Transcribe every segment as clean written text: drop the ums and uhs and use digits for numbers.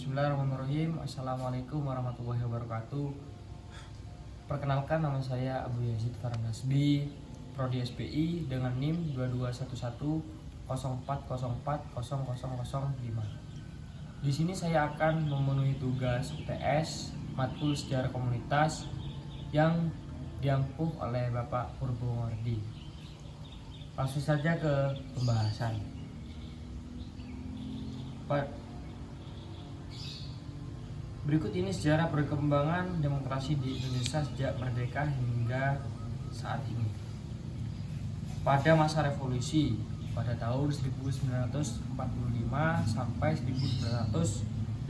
Bismillahirrahmanirrahim. Assalamualaikum warahmatullahi wabarakatuh. Perkenalkan, nama saya Abu Yazid Farnasbi, Prodi SPI dengan NIM 221104040005. Di sini saya akan memenuhi tugas UTS matkul sejarah komunitas yang diampuh oleh Bapak Purbowardi. Langsung saja ke pembahasan. Berikut ini sejarah perkembangan demokrasi di Indonesia sejak merdeka hingga saat ini. Pada masa revolusi pada tahun 1945 sampai 1950.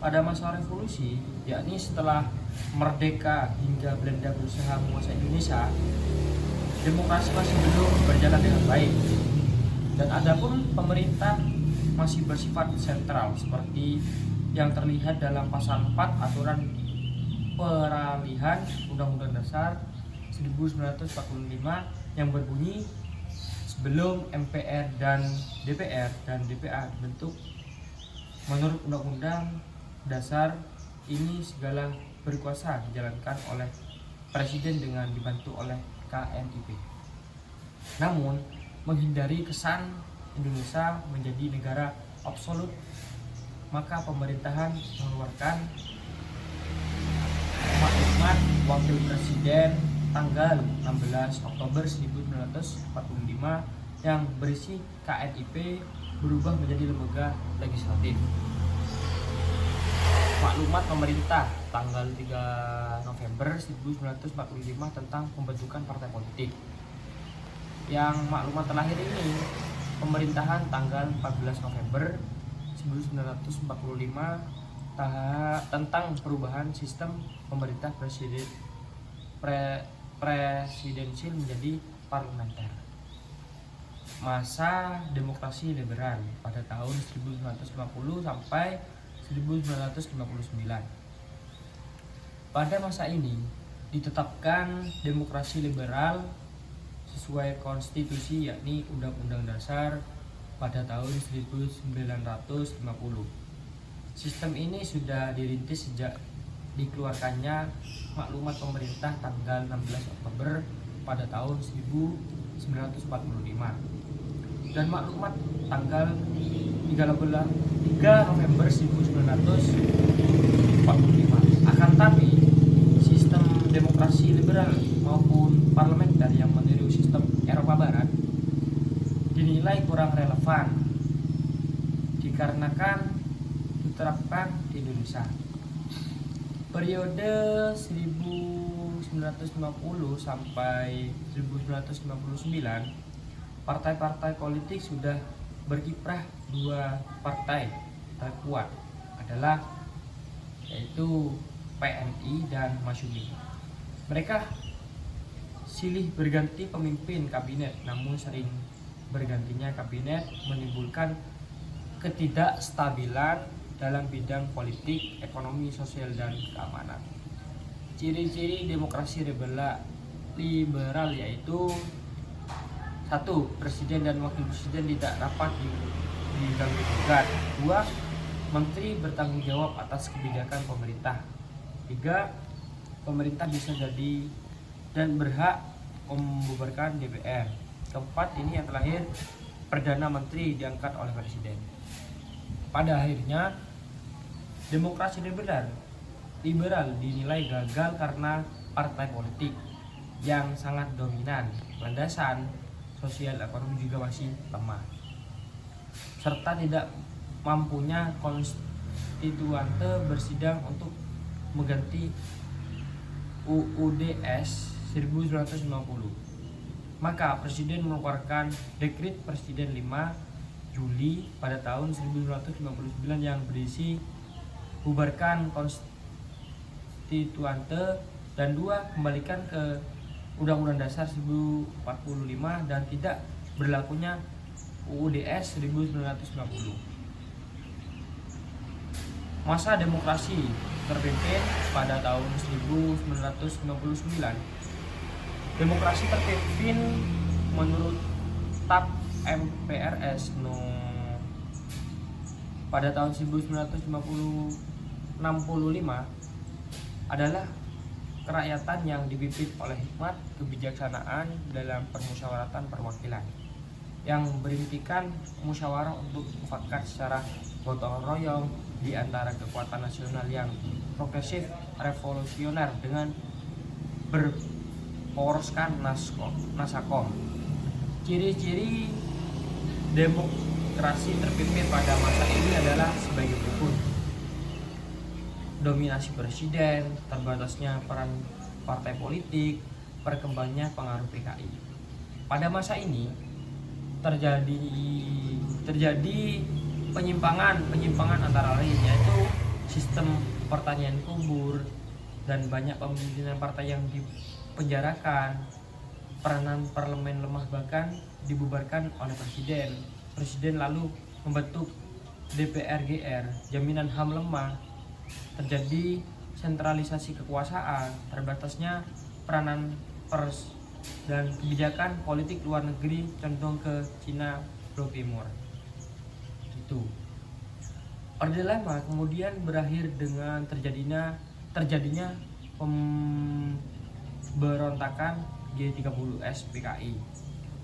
Pada masa revolusi, yakni setelah merdeka hingga Belanda berusaha menguasai Indonesia, demokrasi masih belum berjalan dengan baik. Dan adapun pemerintah masih bersifat sentral seperti yang terlihat dalam pasal 4 aturan peralihan Undang-Undang Dasar 1945 yang berbunyi, sebelum MPR dan DPR dan DPA dibentuk menurut Undang-Undang Dasar ini, segala berkuasa dijalankan oleh Presiden dengan dibantu oleh KNIP. Namun, menghindari kesan Indonesia menjadi negara absolut, maka pemerintahan mengeluarkan maklumat Wakil Presiden tanggal 16 Oktober 1945 yang berisi KNIP berubah menjadi lembaga legislatif. Maklumat pemerintah tanggal 3 November 1945 tentang pembentukan partai politik. Yang maklumat terakhir ini pemerintahan tanggal 14 November 1945 tentang perubahan sistem pemerintah presidensil menjadi parlementer. Masa demokrasi liberal pada tahun 1950 sampai 1959. Pada masa ini ditetapkan demokrasi liberal sesuai konstitusi, yakni Undang-Undang Dasar pada tahun 1950. Sistem ini sudah dirintis sejak dikeluarkannya maklumat pemerintah tanggal 16 Oktober pada tahun 1945 dan maklumat tanggal 3 November 1945. Akan tetapi sistem demokrasi liberal maupun parlementer yang meniru sistem Eropa Barat dinilai kurang relevan dikarenakan diterapkan di Indonesia. Periode 1950 sampai 1959, partai-partai politik sudah berkiprah. Dua partai terkuat adalah yaitu PNI dan Masyumi. Mereka silih berganti pemimpin kabinet, namun sering bergantinya kabinet menimbulkan ketidakstabilan dalam bidang politik, ekonomi, sosial, dan keamanan. Ciri-ciri demokrasi liberal yaitu: 1. Presiden dan wakil presiden tidak dapat diganggu-gugat. 2. Menteri bertanggung jawab atas kebijakan pemerintah. 3. Pemerintah bisa jadi dan berhak membubarkan DPR. Keempat, ini yang terakhir, Perdana Menteri diangkat oleh Presiden. Pada akhirnya, demokrasi liberal dinilai gagal karena partai politik yang sangat dominan, landasan sosial ekonomi juga masih lemah, serta tidak mampunya konstituante bersidang untuk mengganti UUDS 1950. Maka Presiden mengeluarkan Dekret Presiden 5 Juli pada tahun 1959 yang berisi bubarkan konstituante dan 2. Kembalikan ke Undang-Undang Dasar 1945 dan tidak berlakunya UUDS 1950. Masa demokrasi terpimpin pada tahun 1959. Demokrasi terpimpin menurut TAP MPRS no pada tahun 1965 adalah kerakyatan yang dipimpin oleh hikmat kebijaksanaan dalam permusyawaratan perwakilan yang berintikan musyawarah untuk mufakat secara gotong royong di antara kekuatan nasional yang progresif revolusioner dengan berporoskan nasakom. Ciri-ciri demokrasi terpimpin pada masa ini adalah sebagai berikut: dominasi presiden, terbatasnya peran partai politik, perkembangannya pengaruh PKI. Pada masa ini terjadi penyimpangan antara lain, yaitu sistem pertanian kubur dan banyak pemimpinan partai yang dipenjarakan, peranan parlemen lemah bahkan dibubarkan oleh presiden lalu membentuk DPR-GR, jaminan HAM lemah, terjadi sentralisasi kekuasaan, terbatasnya peranan pers dan kebijakan politik luar negeri condong ke Cina Blok Timur. Itu. Orde Lama kemudian berakhir dengan terjadinya pemberontakan G30S PKI.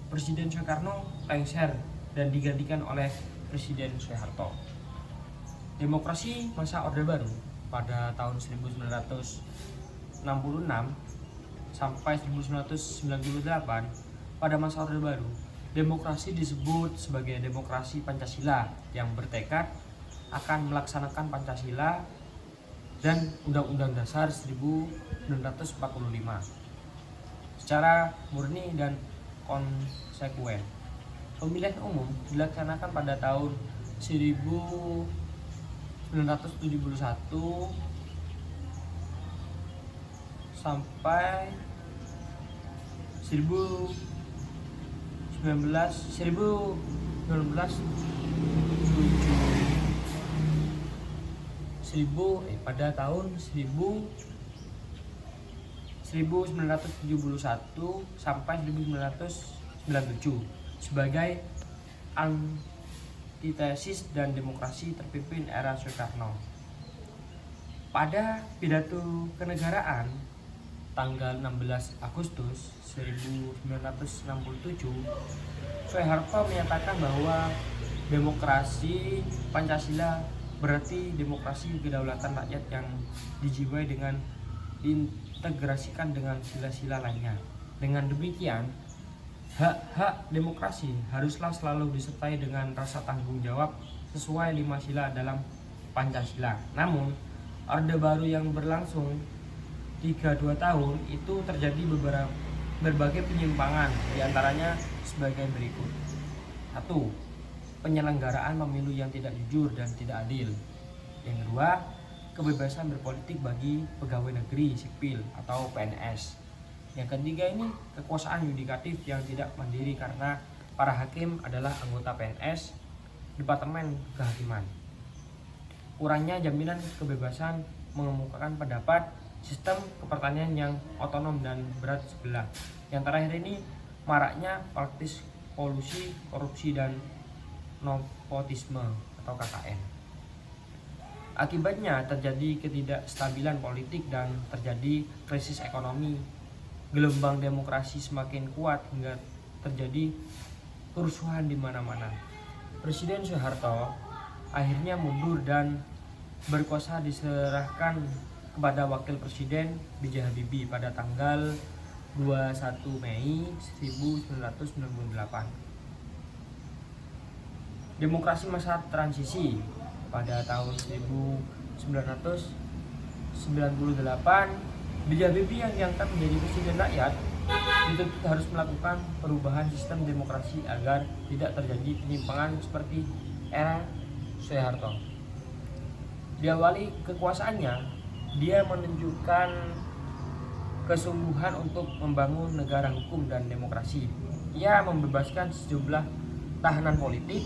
Presiden Soekarno lengser dan digantikan oleh Presiden Soeharto. Demokrasi masa Orde Baru pada tahun 1966 sampai 1998, pada masa Orde Baru, demokrasi disebut sebagai demokrasi Pancasila yang bertekad akan melaksanakan Pancasila dan Undang-Undang Dasar 1945 secara murni dan konsekuen. Pemilihan umum dilaksanakan pada tahun 1971 sampai 1971 sampai 1997 sebagai antitesis dan demokrasi terpimpin era Soekarno. Pada pidato kenegaraan tanggal 16 Agustus 1967, Soeharto menyatakan bahwa demokrasi Pancasila berarti demokrasi kedaulatan rakyat yang dijiwai dengan diintegrasikan dengan sila-sila lainnya. Dengan demikian, hak-hak demokrasi haruslah selalu disertai dengan rasa tanggung jawab sesuai 5 sila dalam Pancasila. Namun, Orde Baru yang berlangsung 32 tahun itu terjadi berbagai penyimpangan, diantaranya sebagai berikut. 1. Penyelenggaraan pemilu yang tidak jujur dan tidak adil. Yang kedua, kebebasan berpolitik bagi pegawai negeri sipil atau PNS. Yang ketiga ini kekuasaan yudikatif yang tidak mandiri karena para hakim adalah anggota PNS, Departemen Kehakiman. Kurangnya jaminan kebebasan mengemukakan pendapat, sistem kepertanian yang otonom dan berat sebelah. Yang terakhir ini maraknya praktis kolusi, korupsi dan nepotisme atau KKN. Akibatnya terjadi ketidakstabilan politik dan terjadi krisis ekonomi. Gelombang demokrasi semakin kuat hingga terjadi kerusuhan di mana-mana. Presiden Soeharto akhirnya mundur dan berkuasa diserahkan kepada Wakil Presiden B.J. Habibie pada tanggal 21 Mei 1998. Demokrasi masa transisi pada tahun 1998, B.J. Habibie yang diangkat menjadi Presiden Rakyat dituntut harus melakukan perubahan sistem demokrasi agar tidak terjadi penyimpangan seperti era Soeharto. Diawali kekuasaannya, dia menunjukkan kesungguhan untuk membangun negara hukum dan demokrasi. Ia membebaskan sejumlah tahanan politik,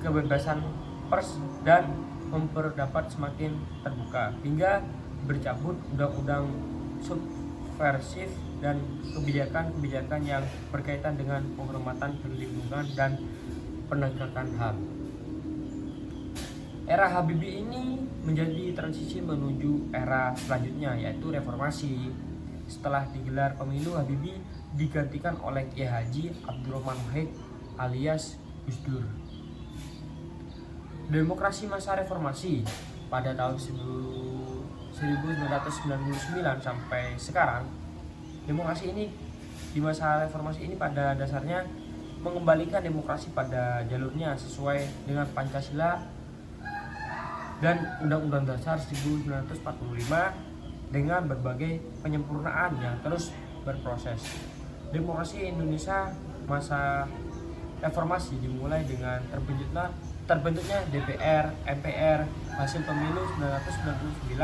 kebebasan pers, dan memperdapat semakin terbuka hingga bercabut undang-undang subversif dan kebijakan-kebijakan yang berkaitan dengan penghormatan perlindungan dan penegakan HAM. Era Habibie ini menjadi transisi menuju era selanjutnya, yaitu reformasi. Setelah digelar pemilu, Habibie digantikan oleh Kiai Haji Abdurrahman Wahid alias Gus Dur. Demokrasi masa reformasi pada tahun 1999 sampai sekarang, demokrasi ini di masa reformasi ini pada dasarnya mengembalikan demokrasi pada jalurnya sesuai dengan Pancasila dan Undang-Undang Dasar 1945 dengan berbagai penyempurnaan yang terus berproses. Demokrasi Indonesia masa reformasi dimulai dengan terbentuknya DPR, MPR, hasil pemilu 1999,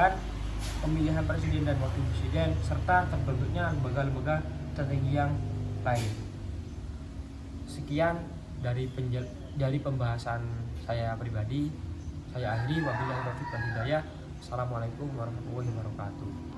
pemilihan presiden dan wakil presiden, serta terbentuknya lembaga-lembaga tertinggi yang lain. Sekian dari pembahasan saya pribadi. Saya akhiri, wabillahi taufiq wal hidayah. Assalamualaikum warahmatullahi wabarakatuh.